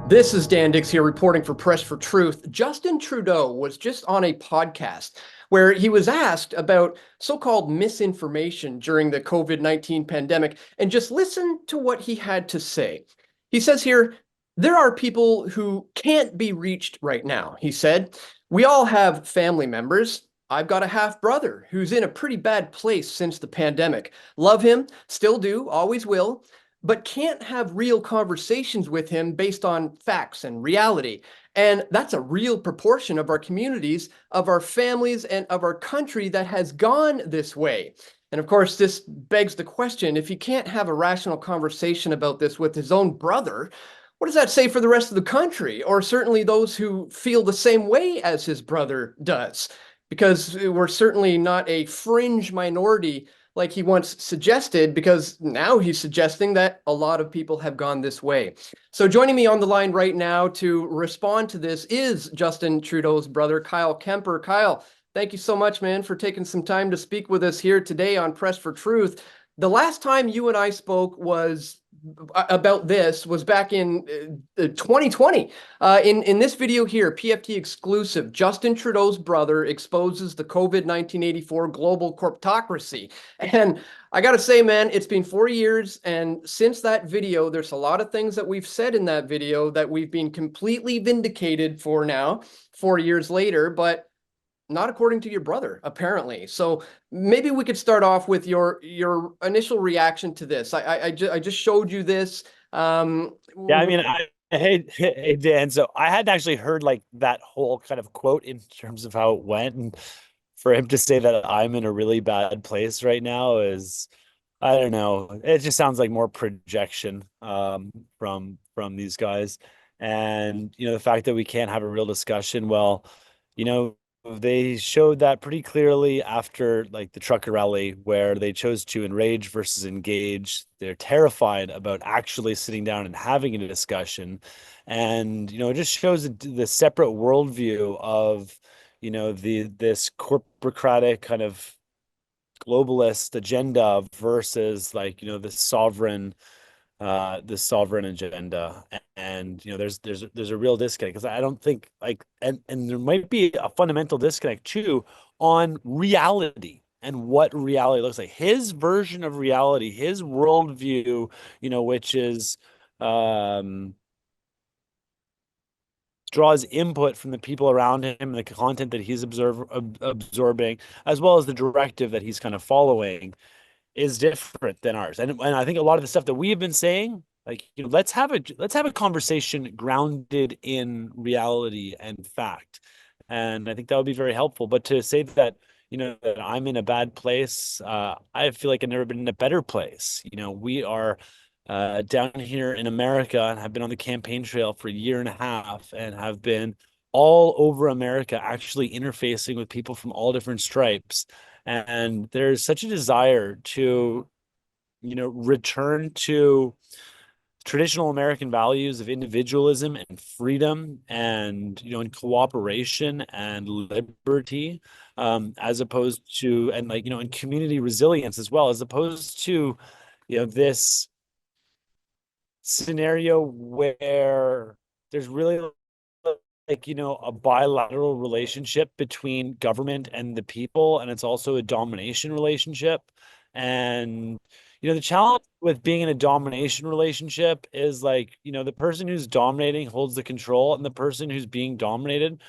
This is Dan Dix here reporting for Press for Truth. Justin Trudeau was just on a podcast where he was asked about so-called misinformation during the COVID-19 pandemic, and just listen to what he had to say. He says here, there are people who can't be reached right now, he said. We all have family members. I've got a half brother who's in a pretty bad place since the pandemic. Love him, still do, always will, but can't have real conversations with him based on facts and reality. And that's a real proportion of our communities, of our families, and of our country that has gone this way. And of course, this begs the question, if he can't have a rational conversation about this with his own brother, what does that say for the rest of the country, or certainly those who feel the same way as his brother does? Because we're certainly not a fringe minority like he once suggested, because now he's suggesting that a lot of people have gone this way. So joining me on the line right now to respond to this is Justin Trudeau's brother, Kyle Kemper. Kyle, thank you so much, man, for taking some time to speak with us here today on Press for Truth. The last time you and I spoke was about this was back in 2020. In this video here, PFT exclusive, Justin Trudeau's brother exposes the COVID-19 84 global corptocracy. And I got to say, man, it's been 4 years. And since that video, there's a lot of things that we've said in that video that we've been completely vindicated for now, 4 years later. But not according to your brother, apparently. So maybe we could start off with your initial reaction to this. I just showed you this. Yeah, I mean, hey, Dan. So I hadn't actually heard like that whole kind of quote in terms of how it went, and for him to say that I'm in a really bad place right now is, I don't know. It just sounds like more projection from these guys, and the fact that we can't have a real discussion. Well, you know, they showed that pretty clearly after like the trucker rally where they chose to enrage versus engage. They're terrified about actually sitting down and having a discussion. And, it just shows the separate worldview of, this corporocratic kind of globalist agenda versus like, this sovereign agenda. And there's a real disconnect, because I don't think like, and there might be a fundamental disconnect too on reality and what reality looks like. His version of reality, his worldview, which is draws input from the people around him and the content that he's absorbing, as well as the directive that he's kind of following, is different than ours. And I think a lot of the stuff that we have been saying, like, let's have a conversation grounded in reality and fact. And I think that would be very helpful. But to say that, that I'm in a bad place, I feel like I've never been in a better place. We are down here in America and have been on the campaign trail for a year and a half and have been all over America, actually interfacing with people from all different stripes. And there's such a desire to, return to traditional American values of individualism and freedom and, and cooperation and liberty, as opposed to, and like, and community resilience as well, as opposed to, this scenario where there's really like, a bilateral relationship between government and the people, and it's also a domination relationship. And the challenge with being in a domination relationship is like, the person who's dominating holds the control, and the person who's being dominated,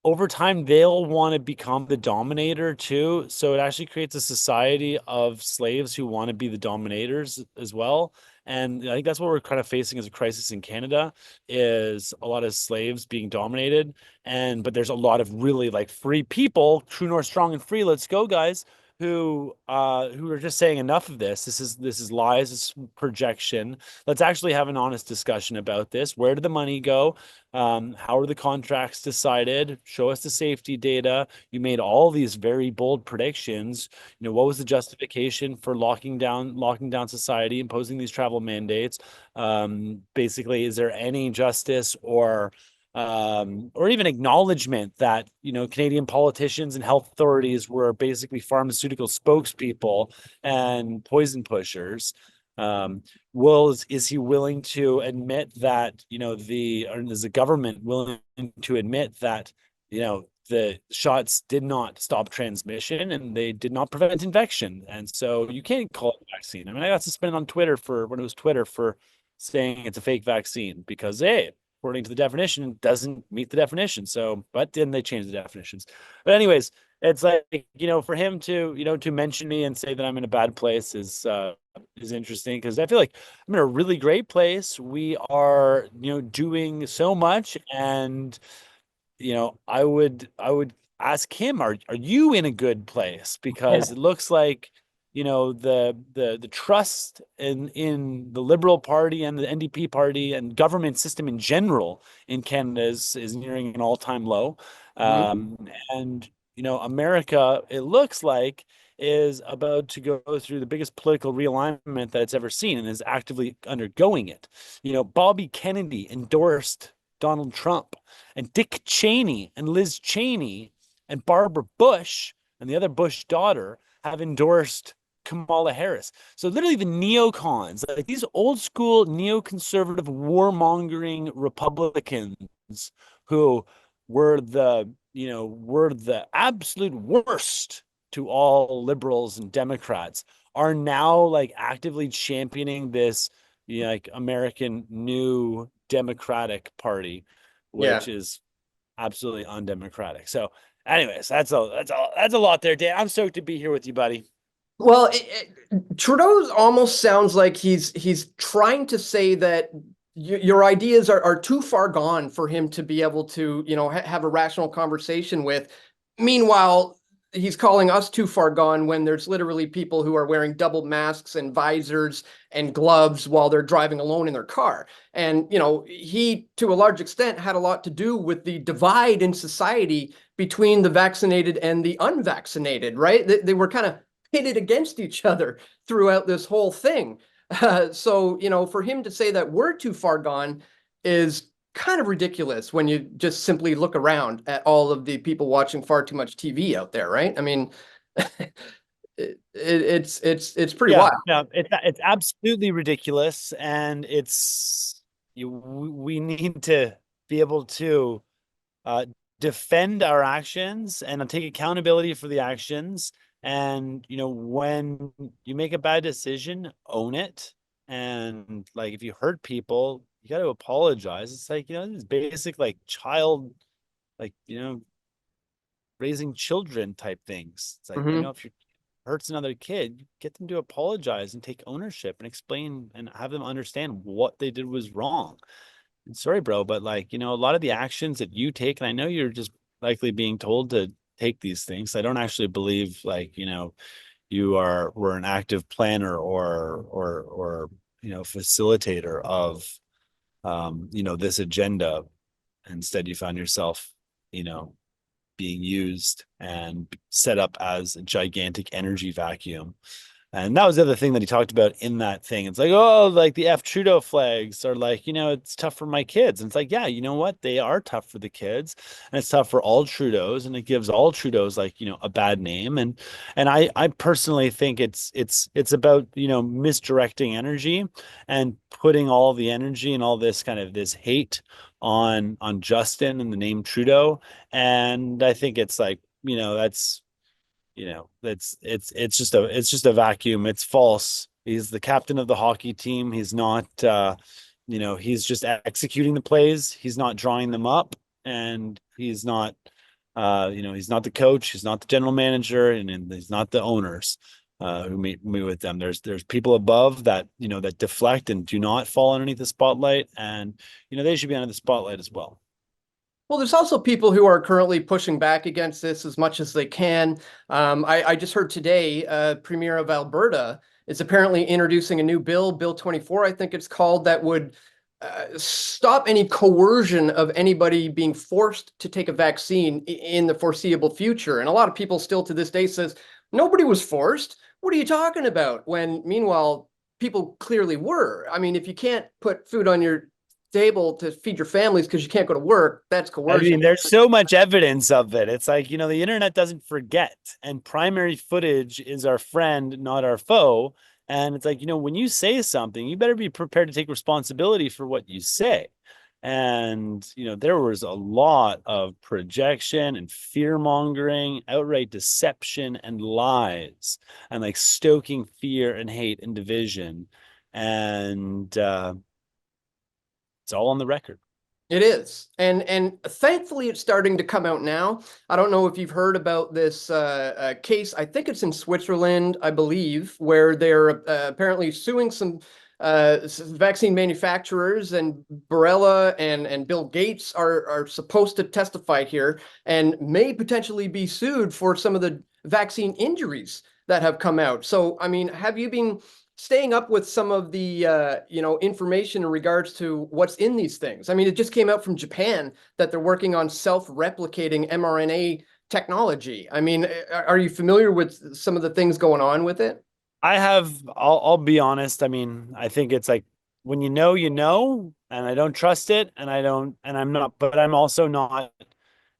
over time they'll want to become the dominator too. So it actually creates a society of slaves who want to be the dominators as well. And I think that's what we're kind of facing as a crisis in Canada, is a lot of slaves being dominated. But there's a lot of really like free people, true north, strong and free, let's go guys, who are just saying enough of this. This is lies, this is projection. Let's actually have an honest discussion about this. Where did the money go? How are the contracts decided? Show us the safety data. You made all these very bold predictions. What was the justification for locking down society, imposing these travel mandates? Basically, is there any justice or even acknowledgement that Canadian politicians and health authorities were basically pharmaceutical spokespeople and poison pushers? Is he willing to admit that, or is the government willing to admit that, the shots did not stop transmission and they did not prevent infection? And so you can't call it a vaccine. I mean, I got suspended on Twitter when it was Twitter for saying it's a fake vaccine because, hey, according to the definition, it doesn't meet the definition. So, but then they changed the definitions. But anyways, it's like, for him to mention me and say that I'm in a bad place is interesting, because I feel like I'm in a really great place. We are, doing so much, and I would ask him, are you in a good place? Because it looks like, the trust in the Liberal Party and the NDP party and government system in general in Canada is nearing an all-time low. Mhm. And America, it looks like, is about to go through the biggest political realignment that it's ever seen and is actively undergoing it. Bobby Kennedy endorsed Donald Trump, and Dick Cheney and Liz Cheney and Barbara Bush and the other Bush daughter have endorsed Kamala Harris. So literally the neocons, like these old school neoconservative warmongering Republicans who were the absolute worst to all liberals and Democrats, are now like actively championing this, like American New Democratic Party, Yeah. which is absolutely undemocratic. So, anyways, that's a lot there, Dan. I'm stoked to be here with you, buddy. Well, Trudeau almost sounds like he's trying to say that your ideas are too far gone for him to be able to, have a rational conversation with. Meanwhile, he's calling us too far gone when there's literally people who are wearing double masks and visors and gloves while they're driving alone in their car. And, he, to a large extent, had a lot to do with the divide in society between the vaccinated and the unvaccinated, right? They were kind of pitted against each other throughout this whole thing. So, for him to say that we're too far gone is kind of ridiculous when you just simply look around at all of the people watching far too much TV out there, right? I mean, it's pretty Yeah, wild. no, it's absolutely ridiculous, and we need to be able to uh, defend our actions and take accountability for the actions. And when you make a bad decision, own it. And like, if you hurt people, you got to apologize. It's like, this basic like child, like, raising children type things. It's like, Hmm. if you hurts another kid, get them to apologize and take ownership and explain and have them understand what they did was wrong. And sorry, bro, but like, a lot of the actions that you take, and I know you're just likely being told to take these things. I don't actually believe like, were an active planner or facilitator of this agenda. Instead, you found yourself, you know, being used and set up as a gigantic energy vacuum. And that was the other thing that he talked about in that thing. It's like, oh, like the F Trudeau flags are like, it's tough for my kids. And it's like, yeah, you know what? They are tough for the kids, and it's tough for all Trudeaus, and it gives all Trudeaus like, a bad name. And I personally think it's about, misdirecting energy and putting all the energy and all this kind of this hate on Justin and the name Trudeau. And I think it's like, that's it's just a vacuum. It's false. He's the captain of the hockey team. He's not he's just executing the plays. He's not drawing them up, and he's not the coach. He's not the general manager, and he's not the owners who meet with them. There's people above that, that deflect and do not fall underneath the spotlight, and they should be under the spotlight as well. Well, there's also people who are currently pushing back against this as much as they can. I just heard today, Premier of Alberta is apparently introducing a new bill, Bill 24, I think it's called, that would stop any coercion of anybody being forced to take a vaccine in the foreseeable future. And a lot of people still to this day says, nobody was forced. What are you talking about? When meanwhile, people clearly were. I mean, if you can't put food on your table to feed your families because you can't go to work, that's I coercion. mean, there's so much evidence of it. It's like, the internet doesn't forget, and primary footage is our friend, not our foe. And it's like, when you say something, you better be prepared to take responsibility for what you say. And, there was a lot of projection and fear mongering, outright deception and lies, and like stoking fear and hate and division. And it's all on the record. It is. And thankfully it's starting to come out now. I don't know if you've heard about this case. I think it's in Switzerland, I believe, where they're apparently suing some vaccine manufacturers, and Barella and Bill Gates are supposed to testify here and may potentially be sued for some of the vaccine injuries that have come out. So, I mean, have you been staying up with some of the information in regards to what's in these things? I mean, it just came out from Japan that they're working on self-replicating mRNA technology. I mean, are you familiar with some of the things going on with it? I'll be honest. I mean, I think it's like when you know, and I don't trust it, and I'm not, but I'm also not,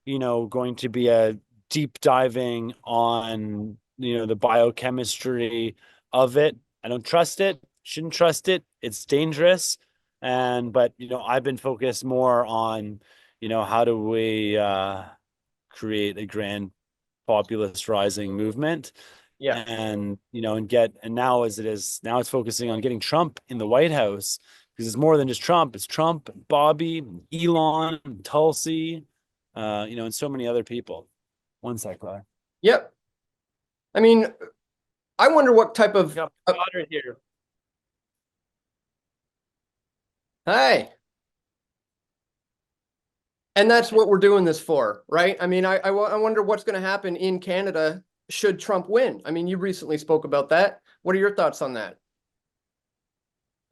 going to be a deep diving on, the biochemistry of it. I don't trust it, shouldn't trust it. It's dangerous. But, I've been focused more on, how do we create a grand populist rising movement, Yeah. and now as it is now it's focusing on getting Trump in the White House, because it's more than just Trump. It's Trump and Bobby and Elon and Tulsi, and so many other people. One sec, Claire. Yep. I mean, I wonder what type of Got water here. hey. And that's what we're doing this for, right? I mean, I wonder what's going to happen in Canada should Trump win. I mean, you recently spoke about that. What are your thoughts on that?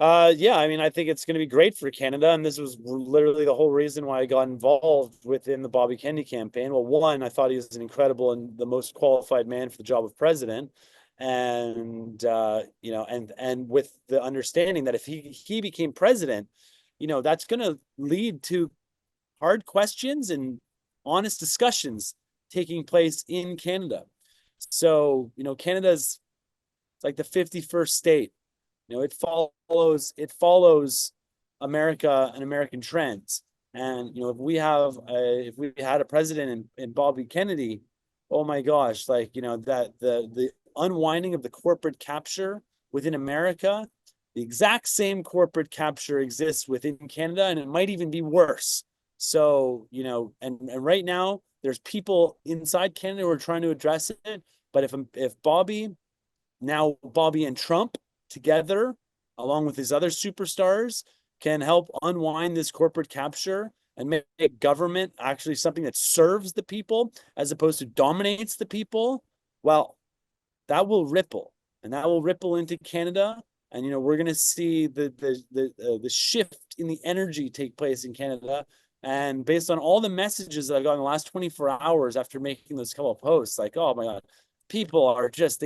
Yeah, I mean, I think it's going to be great for Canada, and this was literally the whole reason why I got involved within the Bobby Kennedy campaign. Well, one, I thought he was an incredible and the most qualified man for the job of president, and and with the understanding that if he became president, that's going to lead to hard questions and honest discussions taking place in Canada. So, Canada's like the 51st state. It follows America and American trends. And if we had a president in Bobby Kennedy, oh my gosh, like that the unwinding of the corporate capture within America, the exact same corporate capture exists within Canada, and it might even be worse. So, and right now there's people inside Canada who are trying to address it. But if Bobby and Trump together, along with his other superstars, can help unwind this corporate capture and make government actually something that serves the people as opposed to dominates the people, well, that will ripple, and that will ripple into Canada. And we're going to see the shift in the energy take place in Canada. And based on all the messages that I've got in the last 24 hours after making those couple of posts, like, oh my God, people are just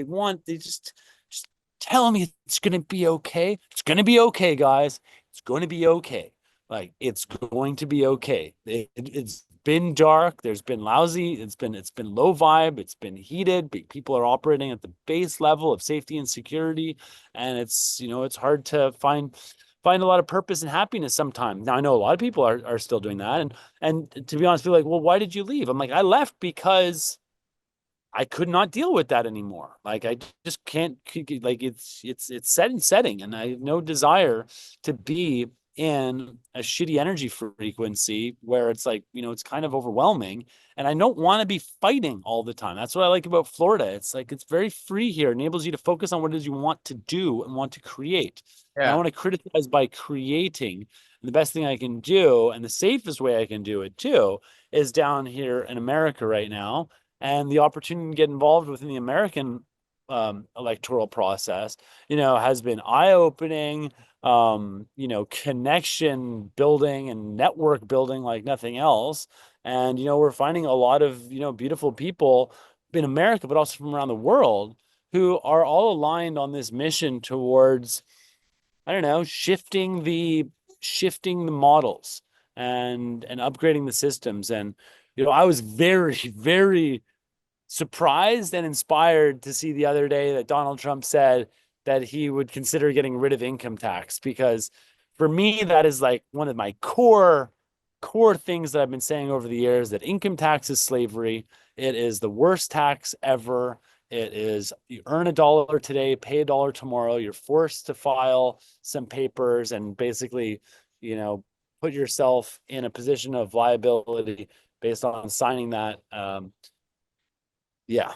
tell me it's going to be okay. It's going to be okay, guys. It's going to be okay. Like, it's going to be okay. It's been dark. There's been lousy. It's been low vibe. It's been heated. People are operating at the base level of safety and security, and it's hard to find a lot of purpose and happiness sometimes. Now I know a lot of people are still doing that, and to be honest, feel like, well, why did you leave? I'm like, I left because I could not deal with that anymore. Like, I just can't, like, it's set and setting, and I have no desire to be in a shitty energy frequency where it's like, it's kind of overwhelming, and I don't want to be fighting all the time. That's what I like about Florida. It's like, it's very free here. It enables you to focus on what it is you want to do and want to create. And I Yeah. want to criticize by creating. And the best thing I can do, and the safest way I can do it too, is down here in America right now, and the opportunity to get involved within the American electoral process, has been eye-opening, connection building and network building like nothing else. And, we're finding a lot of, beautiful people in America, but also from around the world, who are all aligned on this mission towards, I don't know, shifting the models and upgrading the systems. And, I was very, very surprised and inspired to see the other day that Donald Trump said, that he would consider getting rid of income tax, because for me, that is like one of my core things that I've been saying over the years, that income tax is slavery. It is the worst tax ever. It is, you earn $1 today, pay $1 tomorrow. You're forced to file some papers and basically, put yourself in a position of liability based on signing that. Yeah,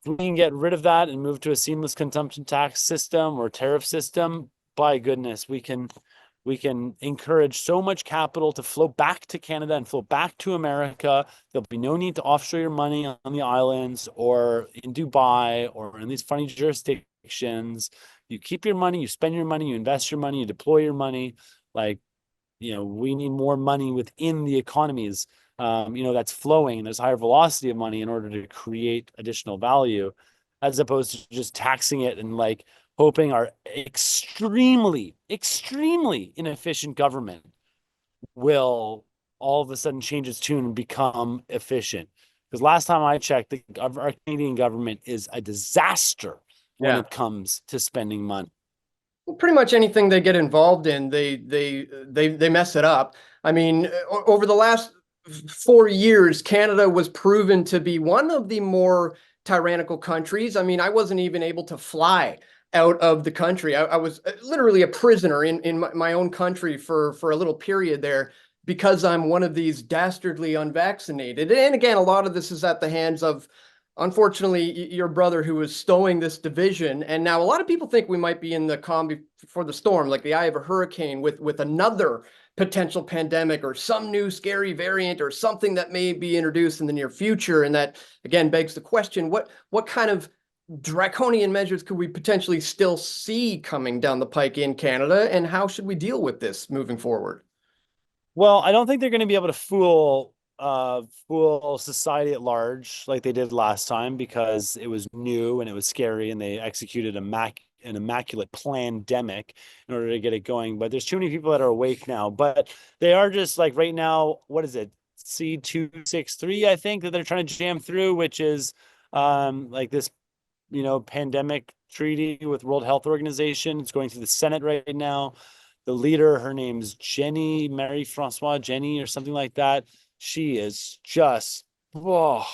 if we can get rid of that and move to a seamless consumption tax system or tariff system, by goodness, we can encourage so much capital to flow back to Canada and flow back to America. There'll be no need to offshore your money on the islands or in Dubai or in these funny jurisdictions. You keep your money, you spend your money, you invest your money, you deploy your money. Like, we need more money within the economies, that's flowing, and there's higher velocity of money in order to create additional value, as opposed to just taxing it and like hoping our extremely, extremely inefficient government will all of a sudden change its tune and become efficient. Because last time I checked, our Canadian government is a disaster when Yeah. it comes to spending money. Well, pretty much anything they get involved in, they mess it up. I mean, over the last 4 years, Canada was proven to be one of the more tyrannical countries. I mean, I wasn't even able to fly out of the country. I was literally a prisoner in my own country for a little period there because I'm one of these dastardly unvaccinated. And again, a lot of this is at the hands of, unfortunately, your brother who is stowing this division. And now a lot of people think we might be in the calm before the storm, like the eye of a hurricane with another potential pandemic or some new scary variant or something that may be introduced in the near future. And that again begs the question, what kind of draconian measures could we potentially still see coming down the pike in Canada, and how should we deal with this moving forward? Well, I don't think they're going to be able to fool society at large like they did last time, because it was new and it was scary and they executed an immaculate pandemic in order to get it going. But there's too many people that are awake now. But they are just like right now, what is it? C263, I think, that they're trying to jam through, which is like this, pandemic treaty with World Health Organization. It's going through the Senate right now. The leader, her name's Jenny, Mary Francois Jenny, or something like that. She is just, oh,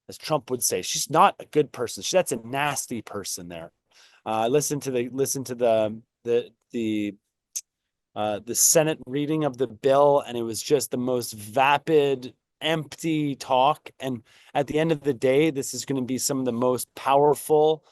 as Trump would say, she's not a good person. That's a nasty person there. Listen to the Senate reading of the bill, and it was just the most vapid, empty talk. And at the end of the day, this is going to be some of the most powerful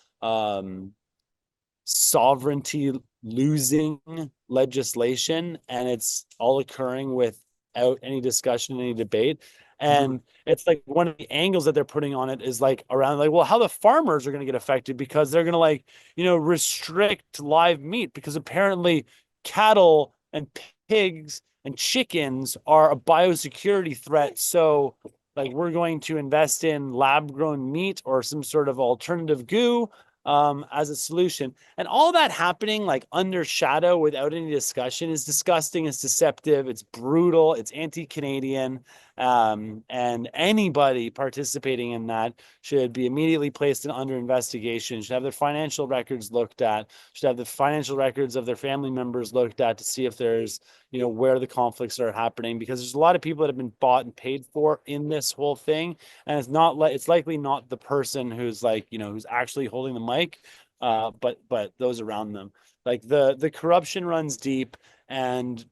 sovereignty losing legislation, and it's all occurring without any discussion, any debate. And it's like one of the angles that they're putting on it is like around like, well, how the farmers are going to get affected, because they're going to like, restrict live meat, because apparently cattle and pigs and chickens are a biosecurity threat. So like we're going to invest in lab grown meat or some sort of alternative goo as a solution. And all that happening like under shadow without any discussion is disgusting, it's deceptive, it's brutal, it's anti-Canadian. And anybody participating in that should be immediately placed under investigation, should have their financial records looked at, should have the financial records of their family members looked at to see if there's, where the conflicts are happening, because there's a lot of people that have been bought and paid for in this whole thing. And it's likely not the person who's like, who's actually holding the mic, but those around them. Like the corruption runs deep, and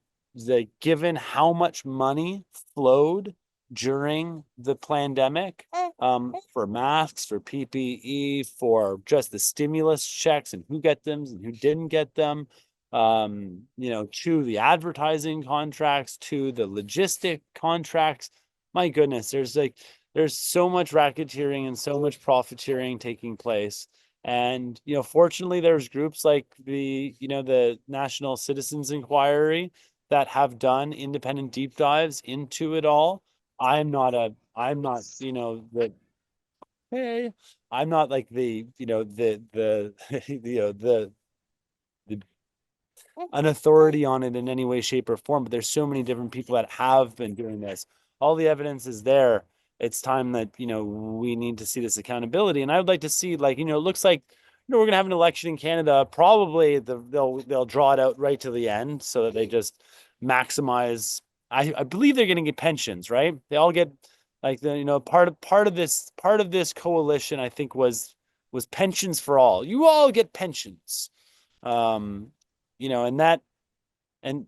given how much money flowed during the pandemic, for masks, for PPE, for just the stimulus checks and who get them and who didn't get them, to the advertising contracts, to the logistic contracts. My goodness, there's so much racketeering and so much profiteering taking place. And, fortunately, there's groups like the National Citizens Inquiry that have done independent deep dives into it all. I'm not, the, hey, I'm not like the an authority on it in any way, shape, or form, but there's so many different people that have been doing this. All the evidence is there. It's time that, we need to see this accountability. And I would like to see, like, it looks like we're gonna have an election in Canada. Probably they'll draw it out right to the end so that they just maximize. I believe they're getting pensions, right? They all get like part of this coalition. I think was pensions for all. You all get pensions. Um, and and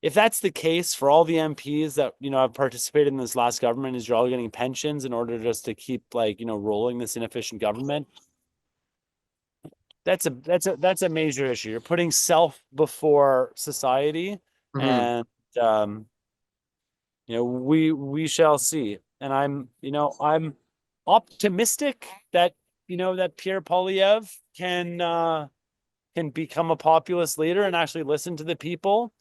if that's the case for all the MPs that have participated in this last government, is you're all getting pensions in order just to keep rolling this inefficient government. That's a major issue. You're putting self before society, Mhm. and we shall see. And I'm optimistic that that Pierre Poilievre can become a populist leader and actually listen to the people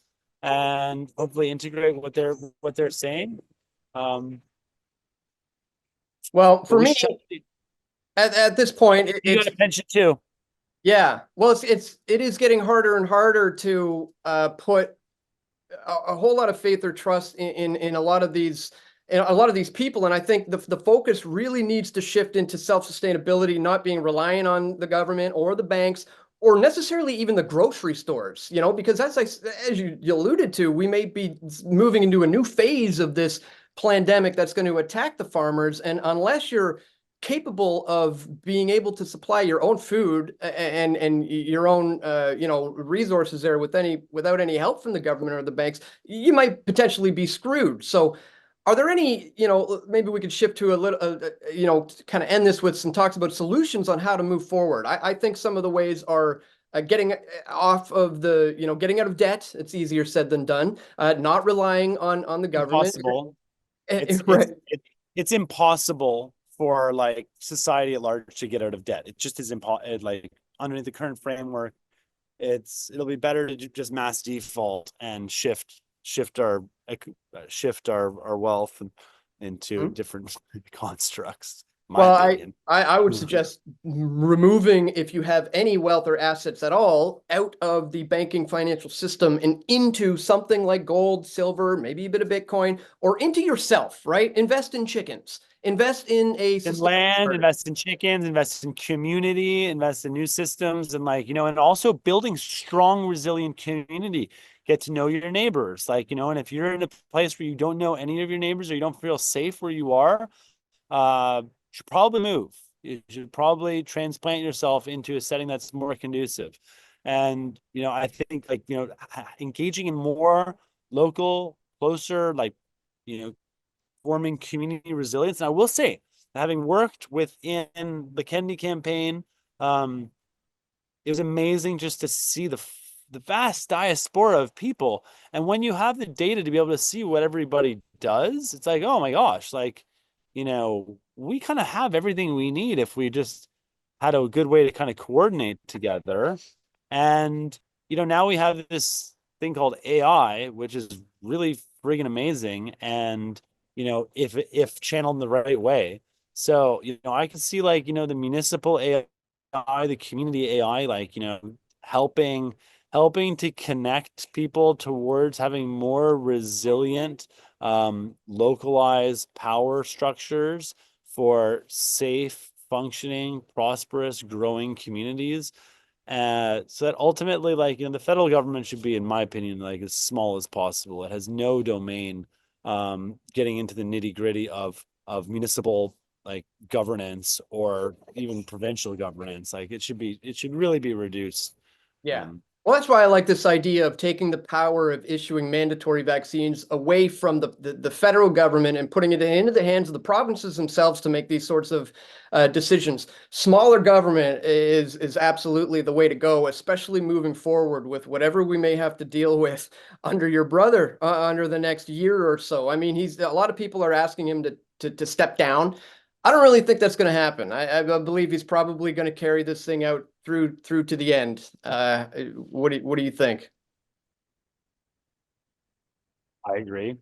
and hopefully integrate what they're saying. Um, Well, but for we me, shall see. at this point, You got a pension too. yeah. Well, it is getting harder and harder to put a whole lot of faith or trust in a lot of these people, and I think the focus really needs to shift into self-sustainability, not being reliant on the government or the banks or necessarily even the grocery stores, because as you alluded to, we may be moving into a new phase of this pandemic that's going to attack the farmers, and unless you're capable of being able to supply your own food and your own resources there without any help from the government or the banks, you might potentially be screwed. So are there any, maybe we could shift to a little, to kind of end this with some talks about solutions on how to move forward. I think some of the ways are getting off of getting out of debt. It's easier said than done. Not relying on the government. Impossible. It's it's Right. it, it's impossible for like society at large to get out of debt. It just is impossible. Like under the current framework, it'll be better to just mass default and shift our wealth into Mhm. different constructs. My Well, opinion. I would suggest removing, if you have any wealth or assets at all, out of the banking financial system and into something like gold, silver, maybe a bit of Bitcoin, or into yourself, right? Invest in chickens, invest in a In sustainable land, garden. invest in chickens, invest in community, invest in new systems, and and also building strong, resilient community. Get to know your neighbors, and if you're in a place where you don't know any of your neighbors or you don't feel safe where you are, you should probably move. You should probably transplant yourself into a setting that's more conducive. And I think engaging in more local, closer, forming community resilience. And I will say, having worked within the Kennedy campaign, um, it was amazing just to see the vast diaspora of people. And when you have the data to be able to see what everybody does, it's like, oh my gosh, we kind of have everything we need if we just had a good way to kind of coordinate together. And now we have this thing called AI, which is really friggin' amazing. And if channeled in the right way. So, I can see the municipal AI, the community AI, helping to connect people towards having more resilient, localized power structures for safe, functioning, prosperous, growing communities. So that ultimately, the federal government should be, in my opinion, as small as possible. It has no domain getting into the nitty gritty of municipal governance or even provincial governance. It should really be reduced. Yeah. Um, Well, that's why I like this idea of taking the power of issuing mandatory vaccines away from the federal government and putting it into the hands of the provinces themselves to make these sorts of decisions. Smaller government is absolutely the way to go, especially moving forward with whatever we may have to deal with under your brother under the next year or so. I mean, a lot of people are asking him to step down. I don't really think that's going to happen. I believe he's probably going to carry this thing out through to the end. What do you think? I agree.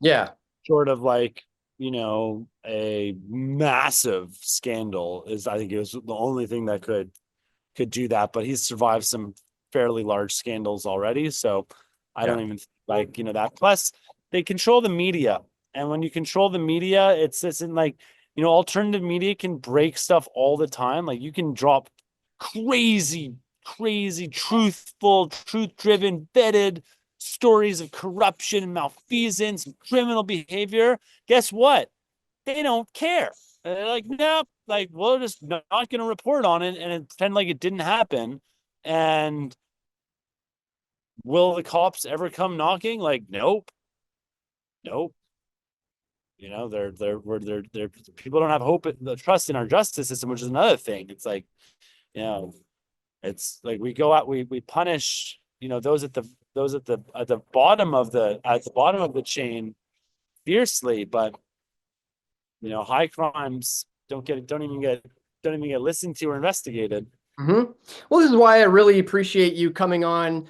Yeah, Short of a massive scandal is, I think, it was the only thing that could do that. But he's survived some fairly large scandals already, so I yeah, don't even that. Plus, they control the media, and when you control the media, it's in alternative media can break stuff all the time. Like you can drop crazy, truthful, truth-driven, vetted stories of corruption and malfeasance and criminal behavior, guess what? They don't care. They're like, nope, like, we're just not going to report on it and pretend like it didn't happen. And will the cops ever come knocking? Like, nope. You know, they're people don't have hope, the trust in our justice system, which is another thing. It's like, you know, it's like we go out, we punish, you know, those at the bottom of the chain fiercely, but you know, high crimes don't even get listened to or investigated. Mm-hmm. Well, this is why I really appreciate you coming on,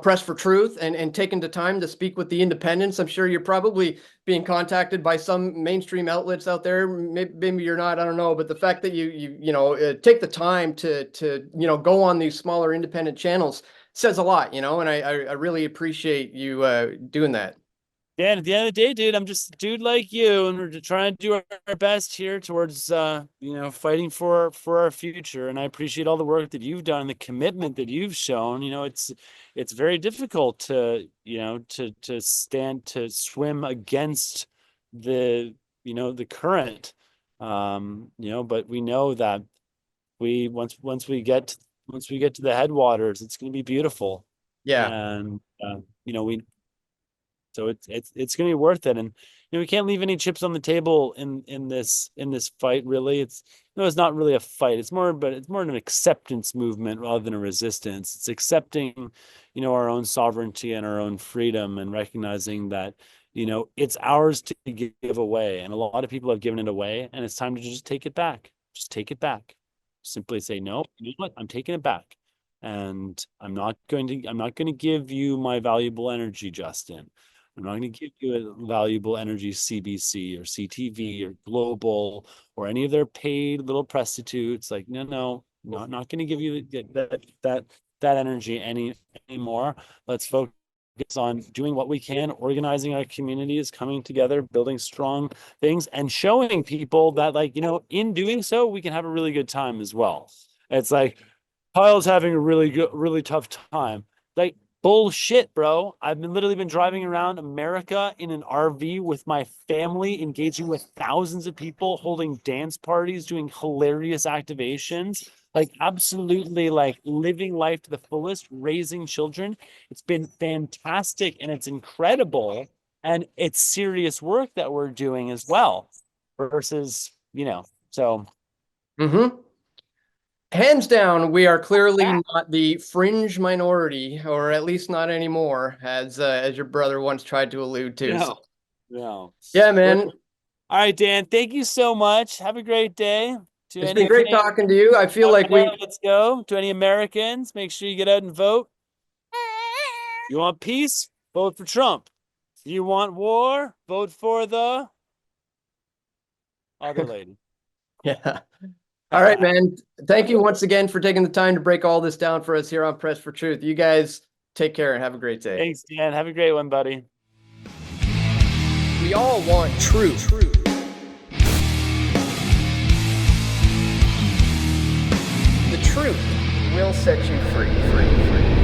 Press for Truth and taking the time to speak with the independents. I'm sure you're probably being contacted by some mainstream outlets out there. Maybe you're not, I don't know. But the fact that you take the time to go on these smaller independent channels says a lot, and I really appreciate you doing that. Yeah, and at the end of the day, dude, I'm just a dude like you, and we're just trying to do our best here towards fighting for our future. And I appreciate all the work that you've done and the commitment that you've shown. You know, it's very difficult to to swim against the current. But we know that once we get to the headwaters, it's going to be beautiful. Yeah. And we so it's going to be worth it. And we can't leave any chips on the table in this fight. Really, it's not really a fight. It's more an acceptance movement rather than a resistance. It's accepting our own sovereignty and our own freedom, and recognizing that it's ours to give away. And a lot of people have given it away, and it's time to just take it back. Just take it back. Simply say, no, you know what? I'm taking it back. And I'm not going to give you my valuable energy, Justin. I'm not going to give you a valuable energy, CBC or CTV or Global or any of their paid little prostitutes. Like, no, not going to give you that energy anymore. Let's focus on doing what we can, organizing our communities, coming together, building strong things, and showing people that, in doing so, we can have a really good time as well. It's like, Kyle's having a really tough time. Like, bullshit, bro. I've literally been driving around America in an RV with my family, engaging with thousands of people, holding dance parties, doing hilarious activations, like absolutely like living life to the fullest, raising children. It's been fantastic and it's incredible. And it's serious work that we're doing as well versus, so. Mm-hmm. Hands down, we are clearly not the fringe minority, or at least not anymore, as your brother once tried to allude to. No. Yeah, man. Well, all right, Dan. Thank you so much. Have a great day. It's been great talking to you. I feel like let's go. To any Americans, make sure you get out and vote. You want peace? Vote for Trump. You want war? Vote for the other lady. Yeah. All right, man. Thank you once again for taking the time to break all this down for us here on Press for Truth. You guys take care and have a great day. Thanks, Dan. Have a great one, buddy. We all want truth. The truth will set you free.